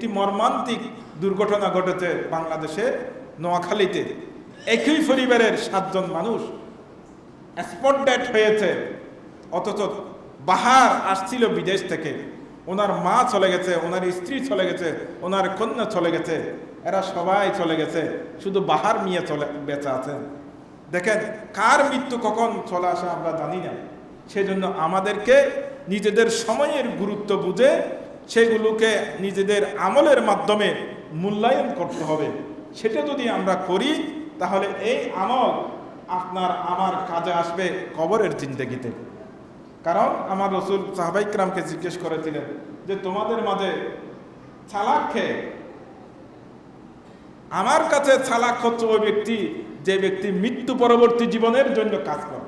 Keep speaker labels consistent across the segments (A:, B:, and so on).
A: একটি মর্মান্তিক দুর্ঘটনা ঘটেছে বাংলাদেশে নোয়াখালীতে। একই পরিবারের 7 জন মানুষ স্পট ডেথ হয়েছে, অথচ বাহার আসছিল বিদেশ থেকে। ওনার মা চলে গেছে, ওনার স্ত্রী চলে গেছে, ওনার কন্যা চলে গেছে, এরা সবাই চলে গেছে, শুধু বাহার নিয়ে বেঁচে আছেন। দেখেন কার মৃত্যু কখন চলে আসে আমরা জানি না। সেজন্য আমাদেরকে নিজেদের সময়ের গুরুত্ব বুঝে সেগুলোকে নিজেদের আমলের মাধ্যমে মূল্যায়ন করতে হবে। সেটা যদি আমরা করি তাহলে এই আমল আপনার আমার কাজে আসবে কবরের জিন্দেগিতে। কারণ আমার রাসূল সাহাবায়ে কিরামকে জিজ্ঞেস করেছিলেন যে তোমাদের মাঝে চালাক কে? আমার কাছে চালাক হচ্ছে ওই ব্যক্তি যে ব্যক্তি মৃত্যু পরবর্তী জীবনের জন্য কাজ করে,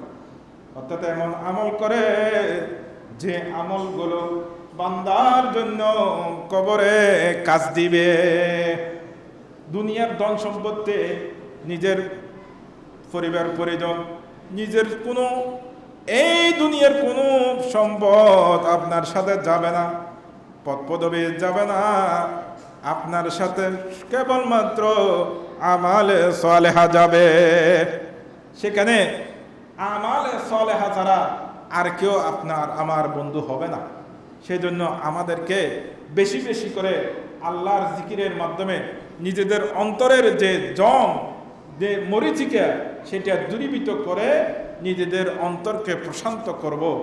A: অর্থাৎ এমন আমল করে যে আমলগুলো বান্দার জন্য কবরে কাজ দিবে। দুনিয়ার ধন সম্পত্তি, নিজের পরিবার পরিজন, নিজের কোনো এই দুনিয়ার কোনো সম্পদ আপনার সাথে যাবে না, পদ পদবি যাবে না, আপনার সাথে কেবলমাত্র আমালে সালেহা যাবে। সেখানে আমালে সালেহা ছাড়া আর কেউ আপনার আমার বন্ধু হবে না। সেই জন্য আমাদেরকে বেশি বেশি করে আল্লাহর জিকিরের মাধ্যমে নিজেদের অন্তরের যে জম, যে মরিচিকা, সেটা দূরীভূত করে নিজেদের অন্তরকে প্রশান্ত করব।